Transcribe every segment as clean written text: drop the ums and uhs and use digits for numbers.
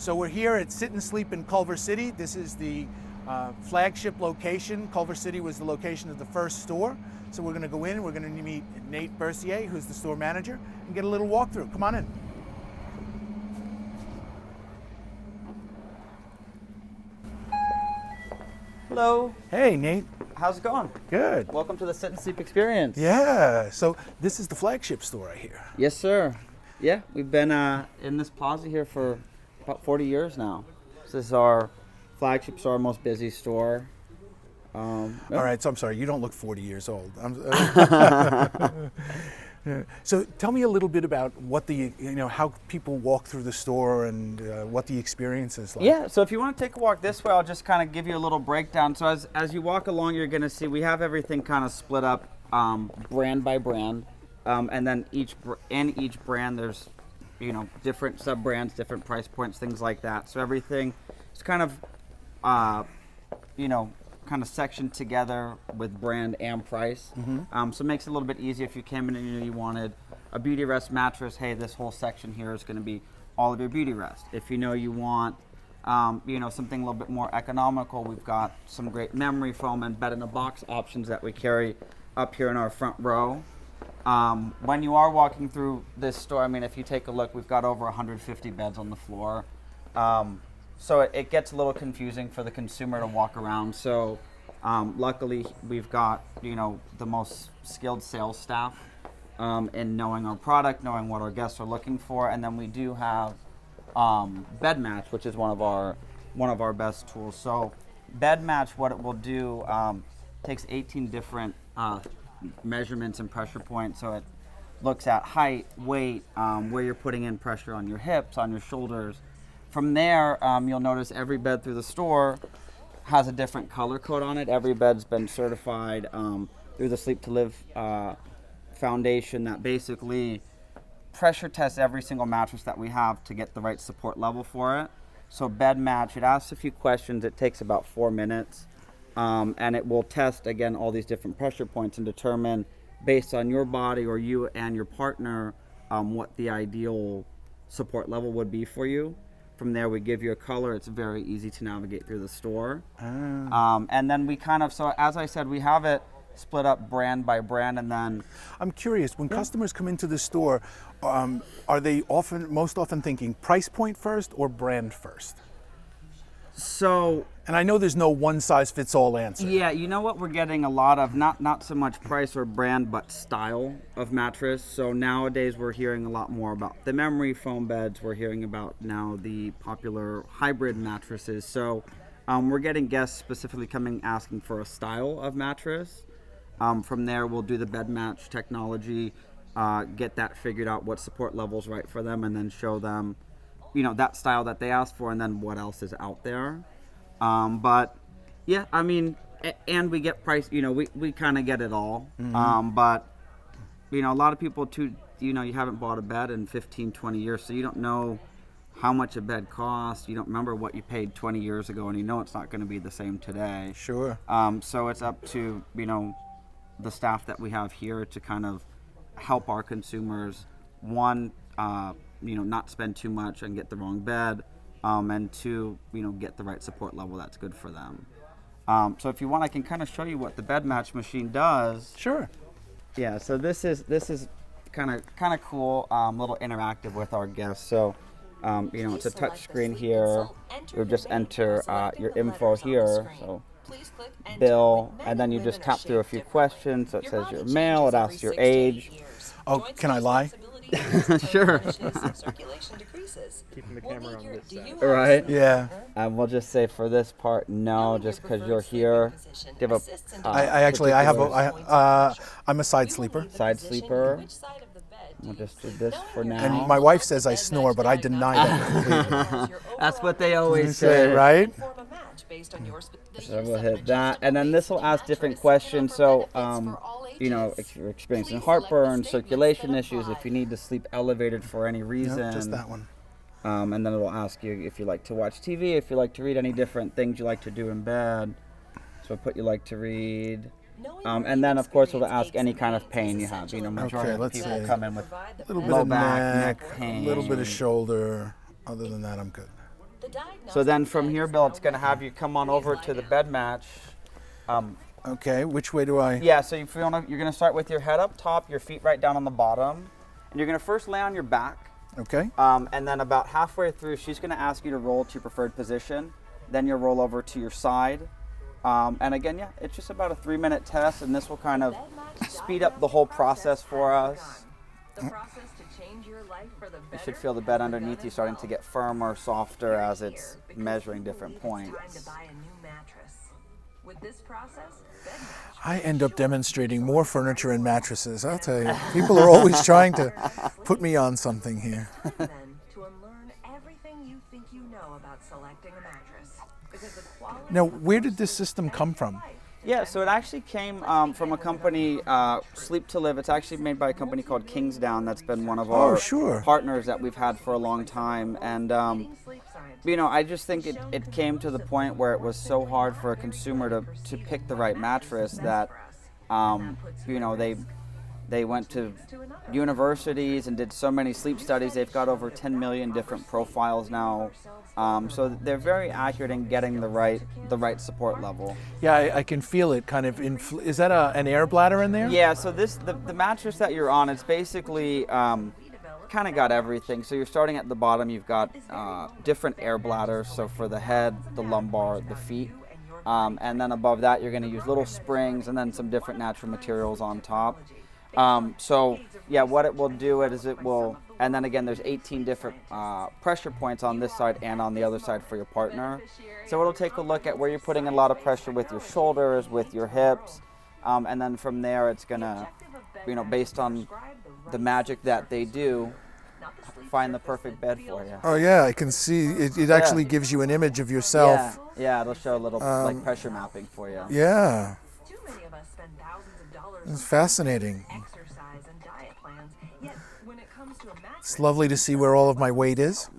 So we're here at Sit and Sleep in Culver City. This is the flagship location. Culver City was the location of the first store. So we're going to go in, we're going to meet Nate Bercier, who's the store manager, and get a little walkthrough. Come on in. Hello. Hey, Nate. How's it going? Good. Welcome to the Sit and Sleep experience. Yeah, so this is the flagship store, I hear. Yes, sir. Yeah, we've been in this plaza here for about 40 years now. This is our flagship store, our most busy store. Yeah. All right, so I'm sorry, you don't look 40 years old. So tell me a little bit about what how people walk through the store and what the experience is like. Yeah, so if you want to take a walk this way, I'll just kind of give you a little breakdown. So as you walk along, you're going to see we have everything kind of split up brand by brand. And then each brand, there's, different sub-brands, different price points, things like that. So everything is kind of, kind of sectioned together with brand and price. Mm-hmm. So it makes it a little bit easier if you came in and you wanted a beauty rest mattress. Hey, this whole section here is going to be all of your beauty rest. If you want, something a little bit more economical, we've got some great memory foam and bed-in-a-box options that we carry up here in our front row. When you are walking through this store, if you take a look, we've got over 150 beds on the floor. So it gets a little confusing for the consumer to walk around. So luckily, we've got, the most skilled sales staff in knowing our product, knowing what our guests are looking for. And then we do have Bed Match, which is one of our best tools. So Bed Match, what it will do, takes 18 different measurements and pressure points. So it looks at height, weight, where you're putting in pressure on your hips, on your shoulders. From there, you'll notice every bed through the store has a different color code on it. Every bed's been certified through the Sleep to Live Foundation that basically pressure tests every single mattress that we have to get the right support level for it. So Bed Match, it asks a few questions. It takes about 4 minutes. And it will test, again, all these different pressure points and determine, based on your body or you and your partner, what the ideal support level would be for you. From there, we give you a color. It's very easy to navigate through the store. And then we so as I said, we have it split up brand by brand. And then I'm curious, when customers come into the store, are they most often thinking price point first or brand first? And I know there's no one-size-fits-all answer. Yeah, you know what we're getting a lot of, not so much price or brand, but style of mattress. So nowadays we're hearing a lot more about the memory foam beds. We're hearing about now the popular hybrid mattresses. So we're getting guests specifically coming asking for a style of mattress. From there, we'll do the Bed Match technology, get that figured out, what support level's right for them, and then show them that style that they asked for, and then what else is out there. But yeah, and we get price, we kind of get it all. Mm-hmm. But a lot of people too, you haven't bought a bed in 15, 20 years, so you don't know how much a bed costs. You don't remember what you paid 20 years ago, and it's not going to be the same today. Sure. So it's up to, the staff that we have here to kind of help our consumers, one, not spend too much and get the wrong bed, and two, get the right support level that's good for them. So if you want, I can kind of show you what the Bed Match machine does. Sure. Yeah. So this is kind of cool, little interactive with our guests. So, it's a touch screen here. You'll just enter your info here. So bill, and then you just tap through a few questions. So it says you're male. It asks your age. Oh, can I lie? Sure. Keeping the camera on this side. Right? Yeah. We'll just say for this part, no, just because you're here. Give a. I'm a side sleeper. Side sleeper. We'll just do this for now. And my wife says I snore, but I deny that completely. That's what they always say, right? So we'll hit that, and then this will ask different questions. So, if you're experiencing heartburn, circulation issues, if you need to sleep elevated for any reason. Yep, just that one. And then it'll ask you if you like to watch TV, if you like to read, any different things you like to do in bed. So put you like to read. And then, of course, we'll ask any kind of pain you have. Majority of people come in with a little bit low of back, neck a pain. little bit of shoulder. Other than that, I'm good. So then from here, Bill, it's going to have you come on over to the bed match. Okay, which way do I? Yeah, so if you wanna, you're going to start with your head up top, your feet right down on the bottom. And you're going to first lay on your back. Okay. And then about halfway through, she's going to ask you to roll to your preferred position. Then you'll roll over to your side. And again, yeah, it's just about a 3-minute test, and this will kind of speed up the whole process for us. You should feel the bed underneath you starting to get firmer, softer as it's measuring different points. I end up demonstrating more furniture and mattresses. I'll tell you, people are always trying to put me on something here. Now, where did this system come from? Yeah, so it actually came from a company, Sleep to Live. It's actually made by a company called Kingsdown. That's been one of our partners that we've had for a long time. And, you know, I just think it came to the point where it was so hard for a consumer to pick the right mattress that, you know, they went to universities and did so many sleep studies. They've got over 10 million different profiles now. So they're very accurate in getting the right support level. Yeah, I can feel it kind of. Is that an air bladder in there? Yeah, so the mattress that you're on, it's basically kind of got everything. So you're starting at the bottom, you've got different air bladders. So for the head, the lumbar, the feet. And then above that, you're going to use little springs and then some different natural materials on top. So yeah, what it will do is it will, and then again, there's 18 different pressure points on this side and on the other side for your partner. So it'll take a look at where you're putting a lot of pressure with your shoulders, with your hips, and then from there, it's gonna, you know, based on the magic that they do, find the perfect bed for you. Oh yeah, I can see it actually gives you an image of yourself. Yeah, it'll show a little like pressure mapping for you. Yeah. It's fascinating. It's lovely to see where all of my weight is.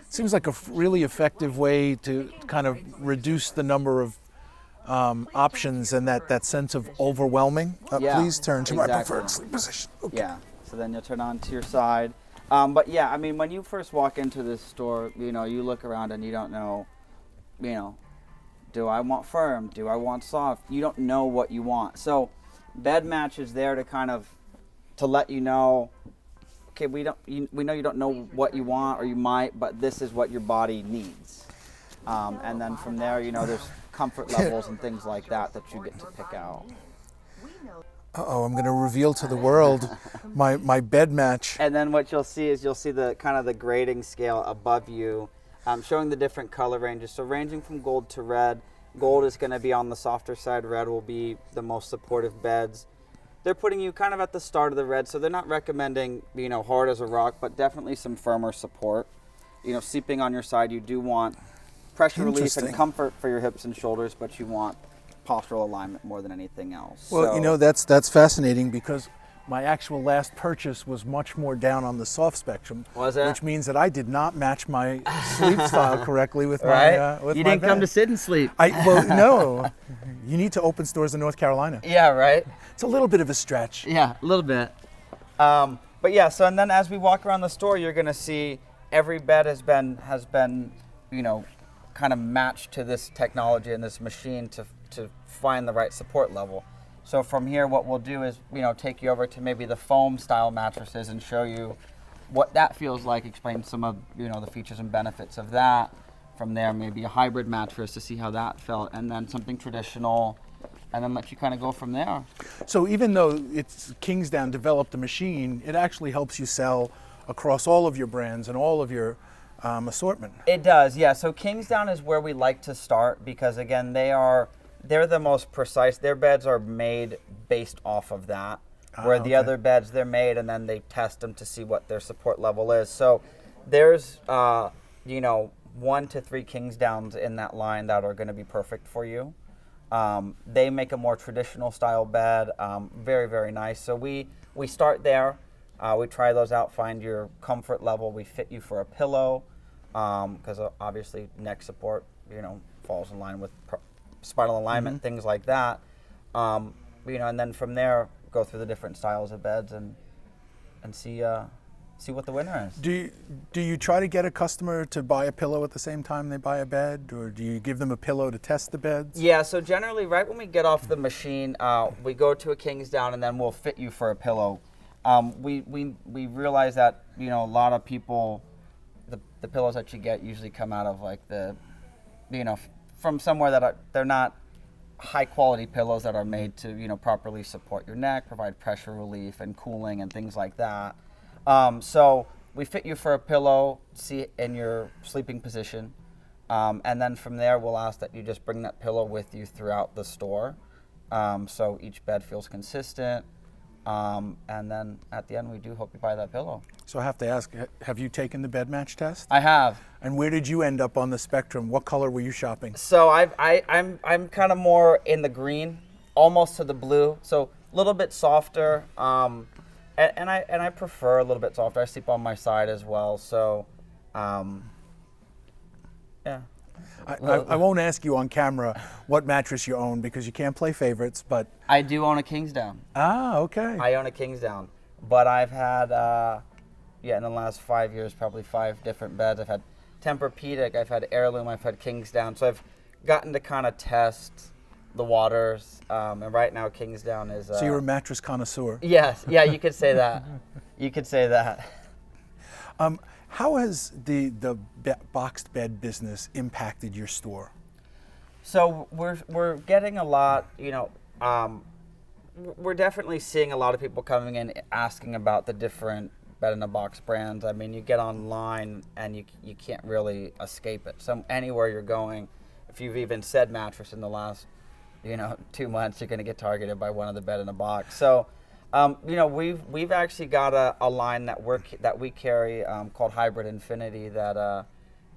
Seems like a really effective way to kind of reduce the number of options and that sense of overwhelming. Please turn to my preferred sleep position. Okay. Yeah, so then you'll turn on to your side. But yeah, I mean, when you first walk into this store, you know, you look around and you don't know, you know, do I want firm? Do I want soft? You don't know what you want. So bed match is there to kind of, to let you know, okay, we know you don't know what you want, or you might, but this is what your body needs. And then from there, you know, there's comfort levels and things like that you get to pick out. Uh-oh, I'm going to reveal to the world my bed match. And then what you'll see is the kind of the grading scale above you, showing the different color ranges. So ranging from gold to red. Gold is going to be on the softer side. Red will be the most supportive beds. They're putting you kind of at the start of the red, so they're not recommending, you know, hard as a rock, but definitely some firmer support. You know, sleeping on your side, you do want pressure relief and comfort for your hips and shoulders, but you want postural alignment more than anything else. Well, you know, that's fascinating, because my actual last purchase was much more down on the soft spectrum. Was it? Which means that I did not match my sleep style correctly with right? my with You my didn't bed. come to sit and sleep. Well, no. You need to open stores in North Carolina. Yeah, right? It's a little bit of a stretch. Yeah, a little bit. But yeah, so and then as we walk around the store, you're going to see every bed has been, you know, kind of matched to this technology and this machine to find the right support level. So from here, what we'll do is, you know, take you over to maybe the foam style mattresses and show you what that feels like, explain some of, you know, the features and benefits of that. From there, maybe a hybrid mattress to see how that felt, and then something traditional, and then let you kind of go from there. So even though it's Kingsdown developed a machine, it actually helps you sell across all of your brands and all of your assortment. It does, yeah. So Kingsdown is where we like to start, because again, they're the most precise. Their beds are made based off of that, where the other beds, they're made and then they test them to see what their support level is. So there's, you know, 1 to 3 Kingsdowns in that line that are going to be perfect for you. They make a more traditional style bed, very, very nice. So we start there. We try those out, find your comfort level. We fit you for a pillow, because obviously neck support, you know, falls in line with spinal alignment, things like that. You know, and then from there, go through the different styles of beds and and see what the winner is. Do you try to get a customer to buy a pillow at the same time they buy a bed, or do you give them a pillow to test the beds? Yeah, so generally right when we get off the machine, we go to a Kingsdown and then we'll fit you for a pillow. We realize that, you know, a lot of people, the pillows that you get usually come out of like the, you know, from somewhere that they're not high quality pillows that are made to, you know, properly support your neck, provide pressure relief and cooling and things like that. So we fit you for a pillow, see in your sleeping position, and then from there we'll ask that you just bring that pillow with you throughout the store, so each bed feels consistent, and then at the end we do hope you buy that pillow. So I have to ask, have you taken the bed match test? I have. And where did you end up on the spectrum? What color were you shopping? So I'm kind of more in the green, almost to the blue, so a little bit softer. And I prefer a little bit softer. I sleep on my side as well, so yeah. I won't ask you on camera what mattress you own because you can't play favorites, but... I do own a Kingsdown. Ah, okay. I own a Kingsdown, but I've had, in the last 5 years, probably 5 different beds. I've had Tempur-Pedic, I've had Heirloom, I've had Kingsdown, so I've gotten to kind of test the waters, and right now Kingsdown is... So you're a mattress connoisseur. Yes, yeah, you could say that. You could say that. How has the boxed bed business impacted your store? So we're getting a lot, you know, we're definitely seeing a lot of people coming in asking about the different bed-in-a-box brands. I mean, you get online and you can't really escape it. So anywhere you're going, if you've even said mattress in the last, you know, 2 months, you're going to get targeted by one of the bed-in-a-box. So, you know, we've actually got a line that we carry called Hybrid Infinity that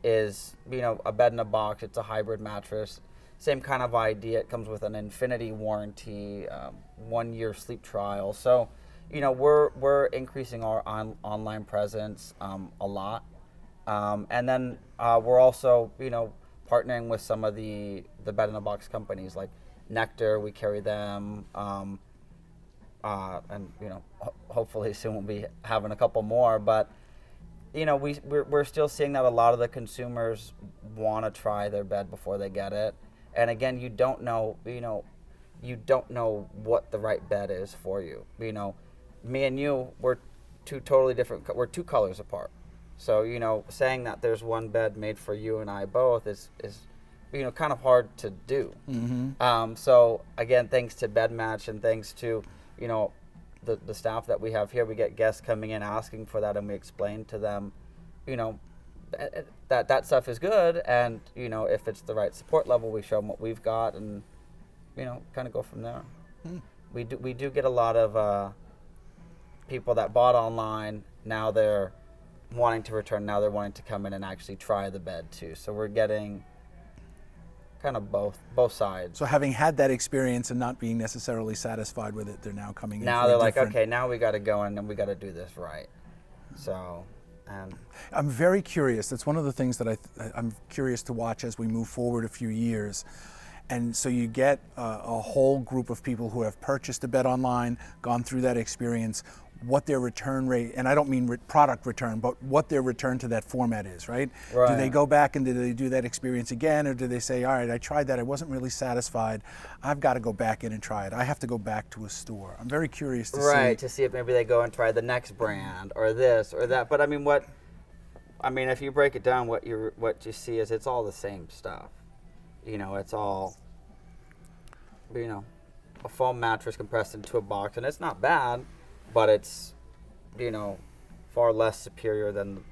is, you know, a bed-in-a-box. It's a hybrid mattress. Same kind of idea. It comes with an infinity warranty, 1 year sleep trial. So, you know, we're increasing our online presence a lot, and then we're also, you know, partnering with some of the bed-in-a-box companies like Nectar. We carry them, and you know, hopefully soon we'll be having a couple more. But you know, we're still seeing that a lot of the consumers want to try their bed before they get it. And again, you don't know what the right bed is for you. You know, me and you, we're two totally different. We're 2 colors apart. So, you know, saying that there's one bed made for you and I both is you know, kind of hard to do. Mm-hmm. So again, thanks to BedMatch and thanks to, you know, the staff that we have here, we get guests coming in asking for that, and we explain to them, you know, that stuff is good, and you know, if it's the right support level, we show them what we've got, and you know, kind of go from there. We do get a lot of people that bought online. Now they're wanting to return. Now they're wanting to come in and actually try the bed too. So we're getting kind of both sides. So having had that experience and not being necessarily satisfied with it, they're now coming in. Now they're like, okay, now we got to go in and we got to do this right. So. I'm very curious. That's one of the things that I'm curious to watch as we move forward a few years. And so you get a whole group of people who have purchased a bed online, gone through that experience, what their return rate, and I don't mean product return, but what their return to that format is, right? Do they go back and do they do that experience again, or do they say, all right, I tried that, I wasn't really satisfied, I've got to go back in and try it. I have to go back to a store. I'm very curious to see. Right, to see if maybe they go and try the next brand or this or that. But I mean, if you break it down, what you see is it's all the same stuff. You know, it's all, you know, a foam mattress compressed into a box, and it's not bad, but it's, you know, far less superior than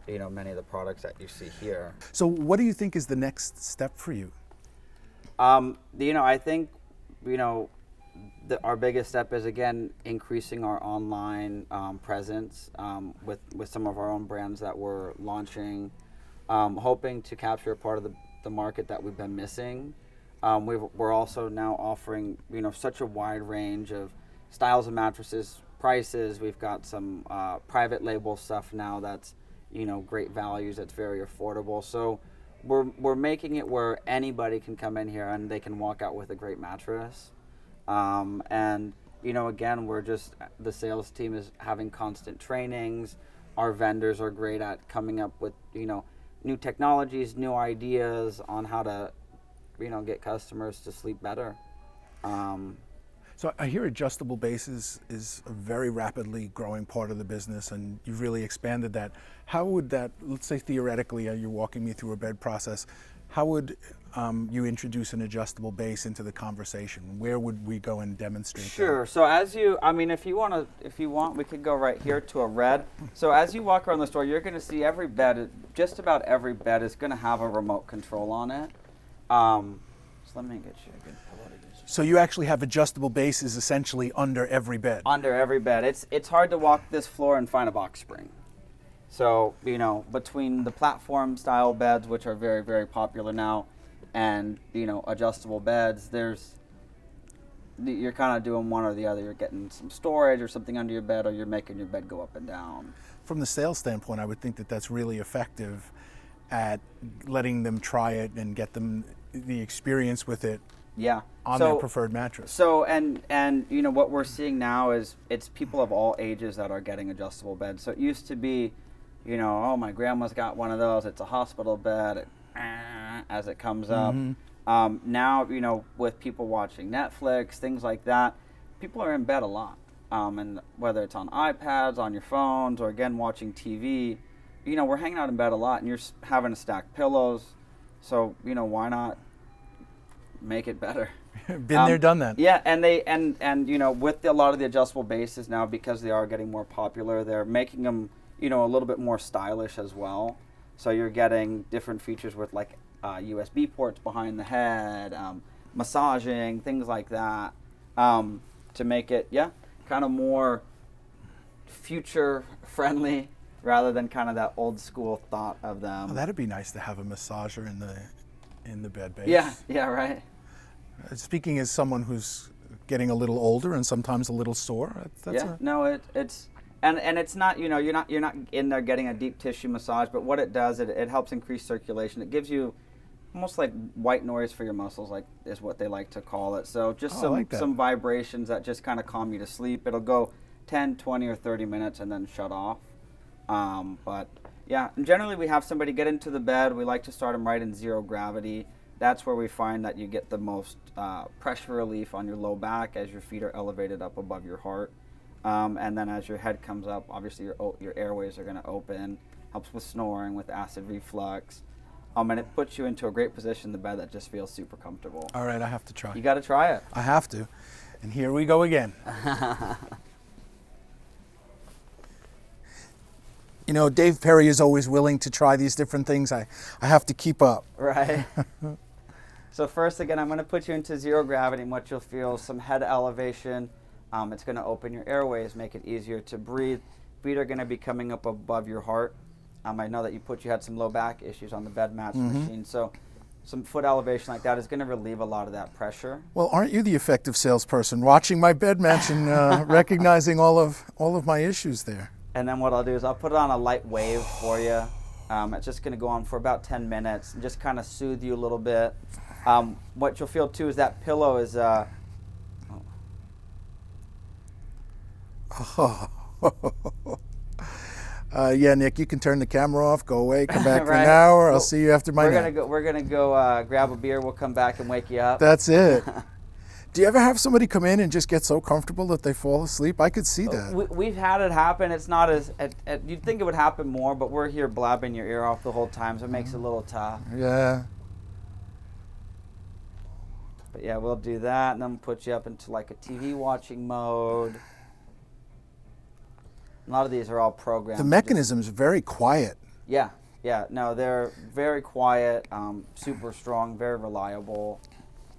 you know, many of the products that you see here. So what do you think is the next step for you? You know, I think, you know, our biggest step is, again, increasing our online presence with some of our own brands that we're launching, hoping to capture a part of the market that we've been missing. We're also now offering, you know, such a wide range of styles of mattresses, prices. We've got some private label stuff now that's, you know, great values, that's very affordable. So we're making it where anybody can come in here and they can walk out with a great mattress. And again, the sales team is having constant trainings. Our vendors are great at coming up with, new technologies, new ideas on how to, get customers to sleep better. So I hear adjustable bases is a very rapidly growing part of the business, and you've really expanded that. How would that, let's say theoretically, you're walking me through a bed process, how would you introduce an adjustable base into the conversation? Where would we go and demonstrate that? Sure. So if you want, we could go right here to a red. So as you walk around the store, you're going to see just about every bed is going to have a remote control on it. So let me get you a good pillow to use. So you actually have adjustable bases essentially under every bed? Under every bed. It's hard to walk this floor and find a box spring. So, between the platform style beds, which are very, very popular now, and, adjustable beds, you're kind of doing one or the other. You're getting some storage or something under your bed, or you're making your bed go up and down. From the sales standpoint, I would think that that's really effective at letting them try it and get them the experience with it. Yeah. On their preferred mattress. So, and what we're seeing now is it's people of all ages that are getting adjustable beds. So it used to be, oh, my grandma's got one of those. It's a hospital bed as it comes up. Now, with people watching Netflix, things like that, people are in bed a lot. And whether it's on iPads, on your phones, or again, watching TV, we're hanging out in bed a lot, and you're having to stack pillows. So, why not make it better? Been there, done that. Yeah, and with a lot of the adjustable bases now, because they are getting more popular, they're making them, a little bit more stylish as well. So you're getting different features with like USB ports behind the head, massaging, things like that, to make it, kind of more future friendly rather than kind of that old school thought of them. Well, that'd be nice to have a massager in the bed base. Yeah, right. Speaking as someone who's getting a little older and sometimes a little sore, it's not, you're not in there getting a deep tissue massage, but what it does, it helps increase circulation. It gives you almost like white noise for your muscles, like is what they like to call it. So just some vibrations that just kind of calm you to sleep. It'll go 10, 20, or 30 minutes and then shut off. But yeah, and generally we have somebody get into the bed. We like to start them right in zero gravity. That's where we find that you get the most pressure relief on your low back as your feet are elevated up above your heart. And then as your head comes up, obviously your airways are going to open, helps with snoring, with acid reflux. And it puts you into a great position in the bed that just feels super comfortable. All right, I have to try. You got to try it. I have to. And here we go again. Dave Perry is always willing to try these different things. I have to keep up. Right. So first, again, I'm going to put you into zero gravity, and what you'll feel is some head elevation. It's going to open your airways, make it easier to breathe. Feet are going to be coming up above your heart. I know that you had some low back issues on the bed match machine, so some foot elevation like that is going to relieve a lot of that pressure. Well, aren't you the effective salesperson? Watching my bed match and recognizing all of my issues there. And then what I'll do is I'll put it on a light wave for you. It's just going to go on for about 10 minutes and just kind of soothe you a little bit. What you'll feel too is that pillow is. Yeah, Nick, you can turn the camera off, go away, come back right. in an hour. I'll see you after my nap. We're gonna go grab a beer. We'll come back and wake you up. That's it. Do you ever have somebody come in and just get so comfortable that they fall asleep? I could see that. We've had it happen. It's not as you'd think it would happen more, but we're here blabbing your ear off the whole time, so it makes it a little tough. Yeah. But yeah, we'll do that, and then we'll put you up into like a TV watching mode. A lot of these are all programmed. The mechanism's very quiet. Yeah. No, they're very quiet, super strong, very reliable.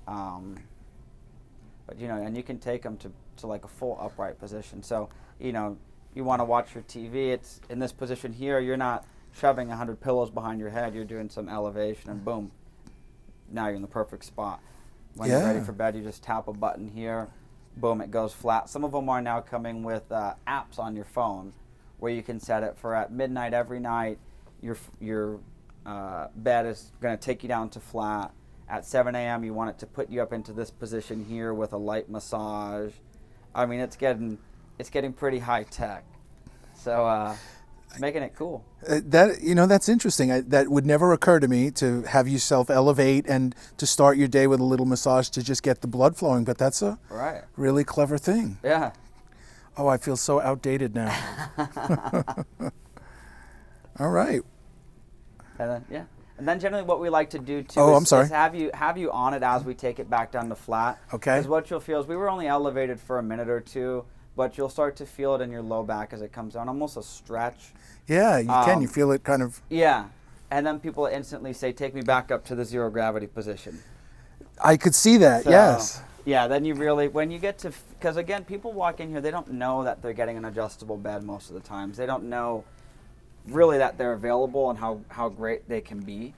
But and you can take them to like a full upright position. So you want to watch your TV. It's in this position here. You're not shoving 100 pillows behind your head. You're doing some elevation, and boom, now you're in the perfect spot. When you're ready for bed, you just tap a button here. Boom, it goes flat. Some of them are now coming with apps on your phone where you can set it for at midnight every night. Your bed is going to take you down to flat. At 7 a.m., you want it to put you up into this position here with a light massage. I mean, it's getting pretty high tech. So making it cool. That's interesting. That would never occur to me, to have you self-elevate and to start your day with a little massage to just get the blood flowing. But that's a Right. really clever thing. Yeah. Oh, I feel so outdated now. All right. And then generally what we like to do too I'm sorry. is have you on it as we take it back down to flat. Okay. Because what you'll feel is we were only elevated for a minute or two, but you'll start to feel it in your low back as it comes down, almost a stretch. Yeah, you can. You feel it kind of. Yeah. And then people instantly say, take me back up to the zero gravity position. I could see that, So, yes. Yeah, then you really, when you get to, because again, people walk in here, they don't know that they're getting an adjustable bed most of the times. They don't know really that they're available and how great they can be.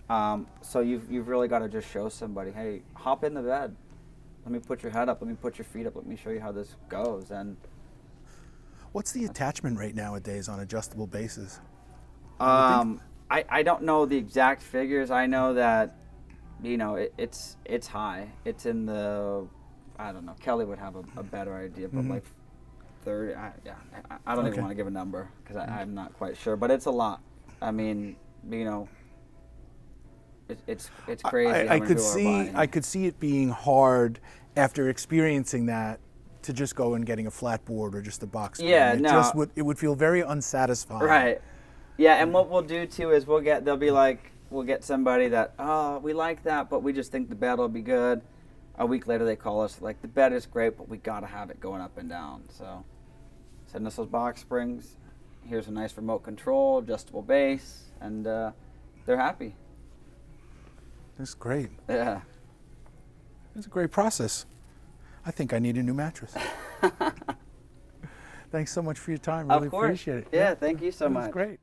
So you've really got to just show somebody, hey, hop in the bed. Let me put your head up. Let me put your feet up. Let me show you how this goes. And what's the attachment rate nowadays on adjustable bases? I don't know the exact figures. I know that, it's high. It's in the, I don't know. Kelly would have a better idea, but like 30. I don't even want to give a number because I'm not quite sure. But it's a lot. I mean, it's crazy. I could see it being hard after experiencing that to just go and getting a flat board or just a box spring. Yeah, It would feel very unsatisfying. Right. Yeah, and what we'll do too is we'll get somebody that, oh, we like that, but we just think the bed will be good. A week later they call us like, the bed is great, but we gotta have it going up and down. So send us those box springs. Here's a nice remote control, adjustable base, and they're happy. That's great. Yeah. It's a great process. I think I need a new mattress. Thanks so much for your time. Really Of course. appreciate it. Yeah, thank you so much. It was great.